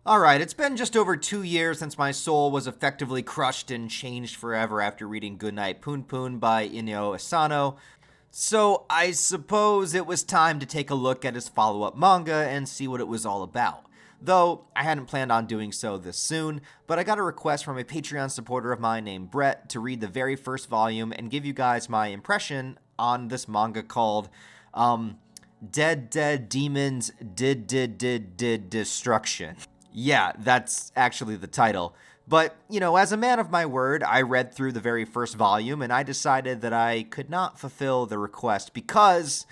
Alright, it's been just over 2 years since my soul was effectively crushed and changed forever after reading Goodnight Poon Poon by Inio Asano, so I suppose it was time to take a look at his follow-up manga and see what it was all about. Though I hadn't planned on doing so this soon, but I got a request from a Patreon supporter of mine named Brett to read the very first volume and give you guys my impression on this manga called, Dead Demons Dededededestruction. Yeah, that's actually the title. But, as a man of my word, I read through the very first volume and I decided that I could not fulfill the request because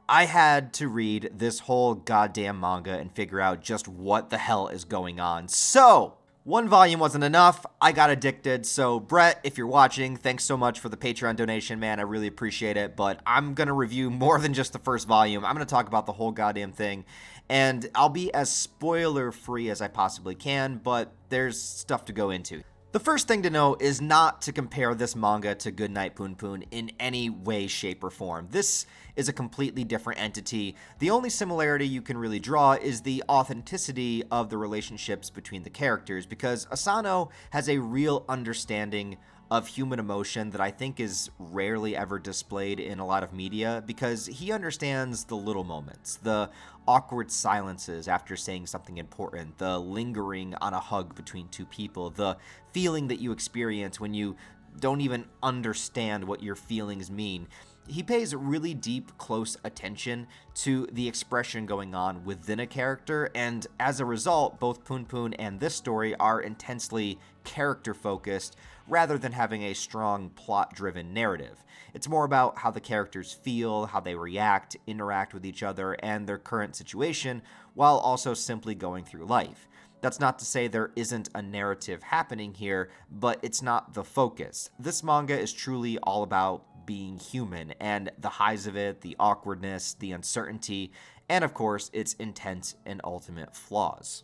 I had to read this whole goddamn manga and figure out just what the hell is going on. So, one volume wasn't enough. I got addicted. So, Brett, if you're watching, thanks so much for the Patreon donation, man. I really appreciate it. But I'm going to review more than just the first volume. I'm going to talk about the whole goddamn thing. And I'll be as spoiler free as I possibly can, but there's stuff to go into. The first thing to know is not to compare this manga to Goodnight Poon Poon in any way, shape, or form. This is a completely different entity. The only similarity you can really draw is the authenticity of the relationships between the characters, because Asano has a real understanding of human emotion that I think is rarely ever displayed in a lot of media, because he understands the little moments, the awkward silences after saying something important, the lingering on a hug between two people, the feeling that you experience when you don't even understand what your feelings mean. He pays really deep, close attention to the expression going on within a character, and as a result, both Poon Poon and this story are intensely character-focused rather than having a strong plot-driven narrative. It's more about how the characters feel, how they react, interact with each other, and their current situation, while also simply going through life. That's not to say there isn't a narrative happening here, but it's not the focus. This manga is truly all about being human, and the highs of it, the awkwardness, the uncertainty, and of course, its intense and ultimate flaws.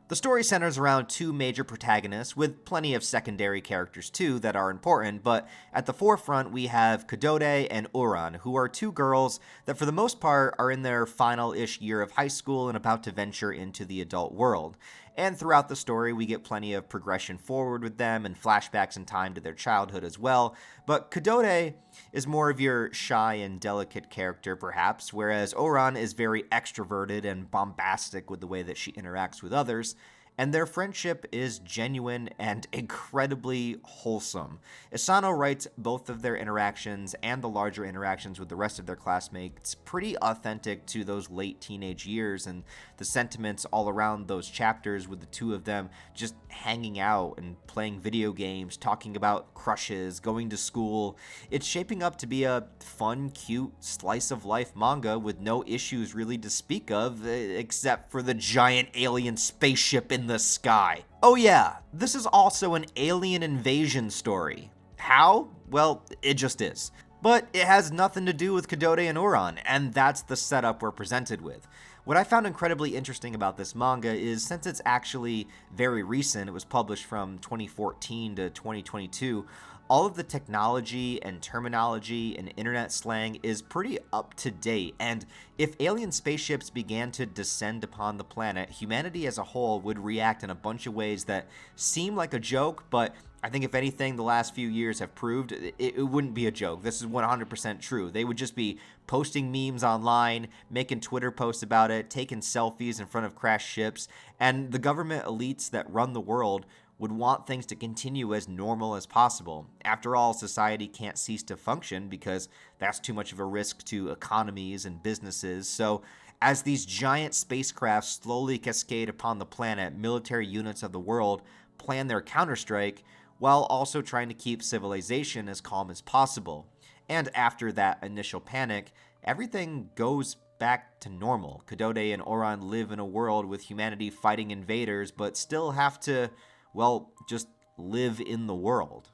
The story centers around two major protagonists, with plenty of secondary characters too that are important, but at the forefront we have Kodode and Oran, who are two girls that for the most part are in their final-ish year of high school and about to venture into the adult world. And throughout the story, we get plenty of progression forward with them and flashbacks in time to their childhood as well. But Kodode is more of your shy and delicate character, perhaps, whereas Oran is very extroverted and bombastic with the way that she interacts with others. And their friendship is genuine and incredibly wholesome. Asano writes both of their interactions and the larger interactions with the rest of their classmates pretty authentic to those late teenage years, and the sentiments all around those chapters with the two of them just hanging out and playing video games, talking about crushes, going to school. It's shaping up to be a fun, cute, slice of life manga with no issues really to speak of, except for the giant alien spaceship in the sky. Oh yeah, this is also an alien invasion story. How? Well, it just is. But it has nothing to do with Kodode and Oran, and that's the setup we're presented with. What I found incredibly interesting about this manga is, since it's actually very recent, it was published from 2014 to 2022, all of the technology and terminology and internet slang is pretty up to date, and if alien spaceships began to descend upon the planet, humanity as a whole would react in a bunch of ways that seem like a joke, but I think if anything the last few years have proved, it wouldn't be a joke. This is 100% true. They would just be posting memes online, making Twitter posts about it, taking selfies in front of crashed ships, and the government elites that run the world would want things to continue as normal as possible. After all, society can't cease to function because that's too much of a risk to economies and businesses. So, as these giant spacecraft slowly cascade upon the planet, military units of the world plan their counterstrike while also trying to keep civilization as calm as possible. And after that initial panic, everything goes back to normal. Kodode and Oran live in a world with humanity fighting invaders, but still have to, well, just live in the world.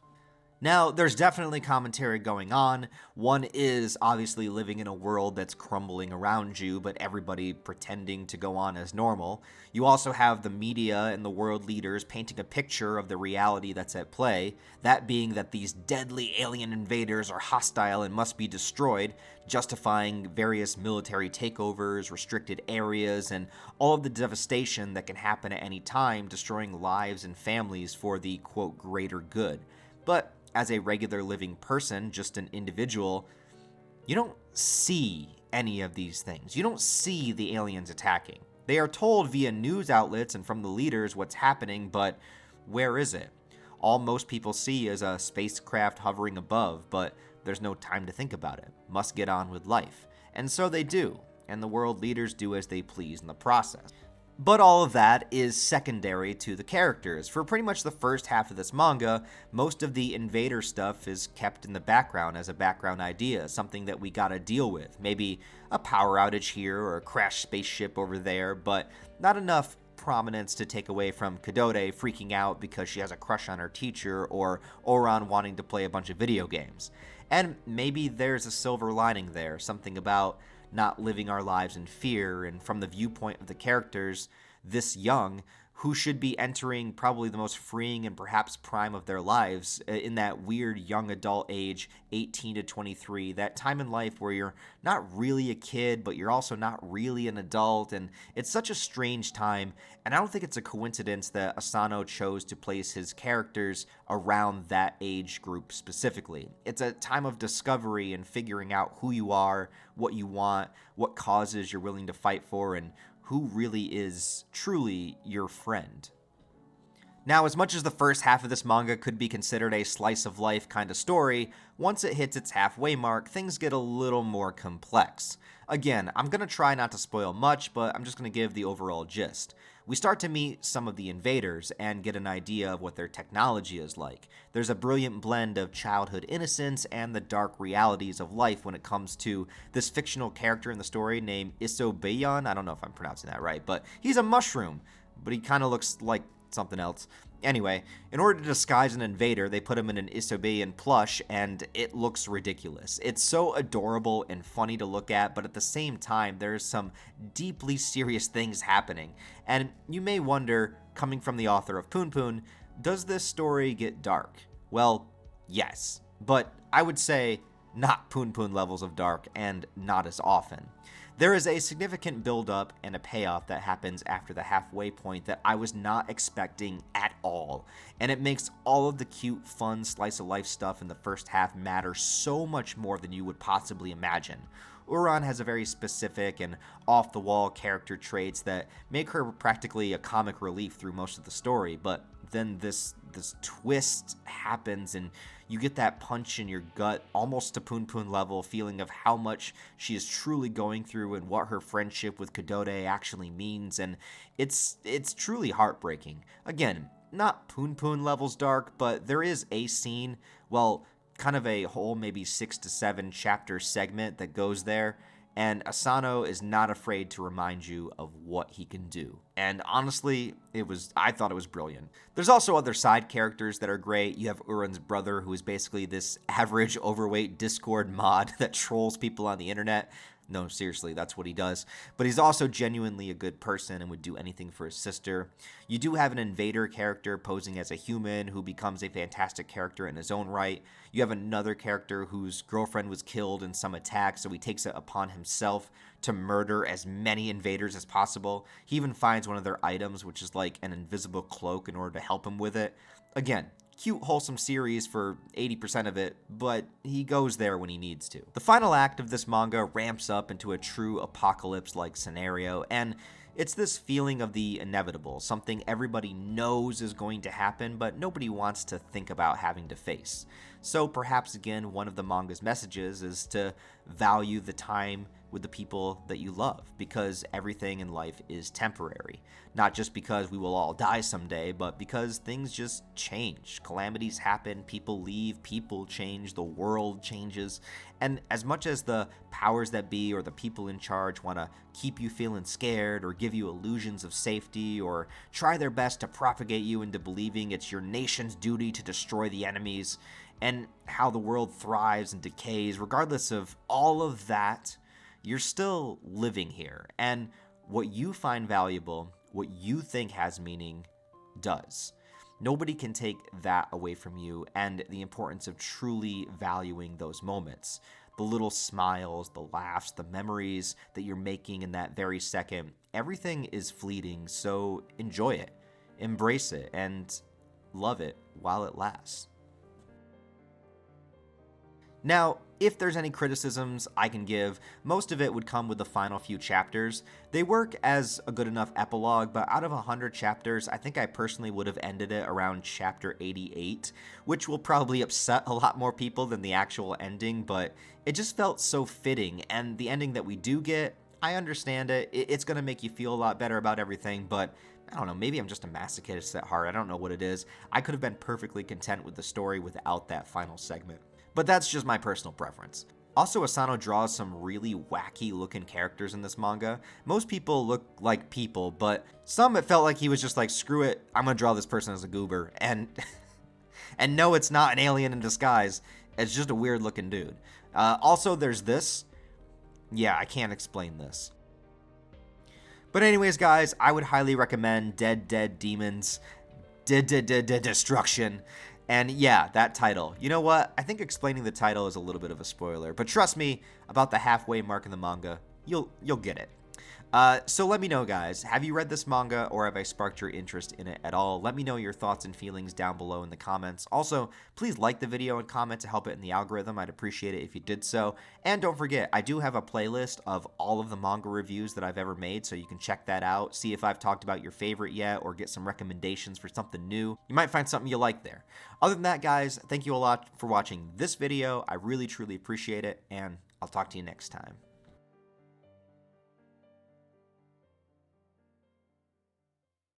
Now, there's definitely commentary going on. One is obviously living in a world that's crumbling around you, but everybody pretending to go on as normal. You also have the media and the world leaders painting a picture of the reality that's at play, that being that these deadly alien invaders are hostile and must be destroyed, justifying various military takeovers, restricted areas, and all of the devastation that can happen at any time, destroying lives and families for the quote greater good. But as a regular living person, just an individual, you don't see any of these things. You don't see the aliens attacking. They are told via news outlets and from the leaders what's happening, but where is it? All most people see is a spacecraft hovering above, but there's no time to think about it. Must get on with life. And so they do, and the world leaders do as they please in the process. But all of that is secondary to the characters. For pretty much the first half of this manga, most of the invader stuff is kept in the background as a background idea, something that we gotta deal with. Maybe a power outage here or a crashed spaceship over there, but not enough prominence to take away from Kodode freaking out because she has a crush on her teacher or Oran wanting to play a bunch of video games. And maybe there's a silver lining there, something about not living our lives in fear, and from the viewpoint of the characters this young, who should be entering probably the most freeing and perhaps prime of their lives in that weird young adult age, 18 to 23, that time in life where you're not really a kid, but you're also not really an adult, and it's such a strange time, and I don't think it's a coincidence that Asano chose to place his characters around that age group specifically. It's a time of discovery and figuring out who you are, what you want, what causes you're willing to fight for, and who really is truly your friend. Now, as much as the first half of this manga could be considered a slice of life kind of story, once it hits its halfway mark, things get a little more complex. Again, I'm going to try not to spoil much, but I'm just going to give the overall gist. We start to meet some of the invaders and get an idea of what their technology is like. There's a brilliant blend of childhood innocence and the dark realities of life when it comes to this fictional character in the story named Isobeyan. I don't know if I'm pronouncing that right, but he's a mushroom, but he kind of looks like something else. Anyway, in order to disguise an invader, they put him in an Isobeyan plush, and it looks ridiculous. It's so adorable and funny to look at, but at the same time, there's some deeply serious things happening. And you may wonder, coming from the author of Poon Poon, does this story get dark? Well, yes, but I would say not Poon Poon levels of dark, and not as often. There is a significant build-up and a payoff that happens after the halfway point that I was not expecting at all, and it makes all of the cute, fun, slice-of-life stuff in the first half matter so much more than you would possibly imagine. Uran has a very specific and off-the-wall character traits that make her practically a comic relief through most of the story, but then this twist happens and you get that punch in your gut, almost to Poon Poon level, feeling of how much she is truly going through and what her friendship with Kodode actually means, and it's truly heartbreaking. Again, not Poon Poon levels dark, but there is a scene, well, kind of a whole maybe 6 to 7 chapter segment that goes there, and Asano is not afraid to remind you of what he can do. And honestly, I thought it was brilliant. There's also other side characters that are great. You have Uran's brother, who is basically this average overweight Discord mod that trolls people on the internet. No, seriously, that's what he does. But he's also genuinely a good person and would do anything for his sister. You do have an invader character posing as a human who becomes a fantastic character in his own right. You have another character whose girlfriend was killed in some attack, so he takes it upon himself to murder as many invaders as possible. He even finds one of their items, which is like an invisible cloak, in order to help him with it. Again, cute, wholesome series for 80% of it, but he goes there when he needs to. The final act of this manga ramps up into a true apocalypse-like scenario, and it's this feeling of the inevitable, something everybody knows is going to happen, but nobody wants to think about having to face. So perhaps again, one of the manga's messages is to value the time with the people that you love, because everything in life is temporary. Not just because we will all die someday, but because things just change. Calamities happen, people leave, people change, the world changes. And as much as the powers that be or the people in charge want to keep you feeling scared or give you illusions of safety or try their best to propagate you into believing it's your nation's duty to destroy the enemies, and how the world thrives and decays. Regardless of all of that, you're still living here. And what you find valuable, what you think has meaning, does. Nobody can take that away from you, and the importance of truly valuing those moments. The little smiles, the laughs, the memories that you're making in that very second. Everything is fleeting, so enjoy it, embrace it, and love it while it lasts. Now, if there's any criticisms I can give, most of it would come with the final few chapters. They work as a good enough epilogue, but out of 100 chapters, I think I personally would have ended it around chapter 88, which will probably upset a lot more people than the actual ending, but it just felt so fitting, and the ending that we do get, I understand it. It's going to make you feel a lot better about everything, but I don't know, maybe I'm just a masochist at heart. I don't know what it is. I could have been perfectly content with the story without that final segment. But that's just my personal preference. Also, Asano draws some really wacky looking characters in this manga. Most people look like people, but some it felt like he was just like, screw it, I'm gonna draw this person as a goober. And no, it's not an alien in disguise. It's just a weird looking dude. Also, there's this. Yeah, I can't explain this. But anyways, guys, I would highly recommend Dead Demons, Dedededestruction. And yeah, that title. You know what? I think explaining the title is a little bit of a spoiler, but trust me, about the halfway mark in the manga, you'll get it. So let me know, guys. Have you read this manga, or have I sparked your interest in it at all? Let me know your thoughts and feelings down below in the comments. Also, please like the video and comment to help it in the algorithm. I'd appreciate it if you did so. And don't forget, I do have a playlist of all of the manga reviews that I've ever made, so you can check that out, see if I've talked about your favorite yet, or get some recommendations for something new. You might find something you like there. Other than that, guys, thank you a lot for watching this video. I really, truly appreciate it, and I'll talk to you next time.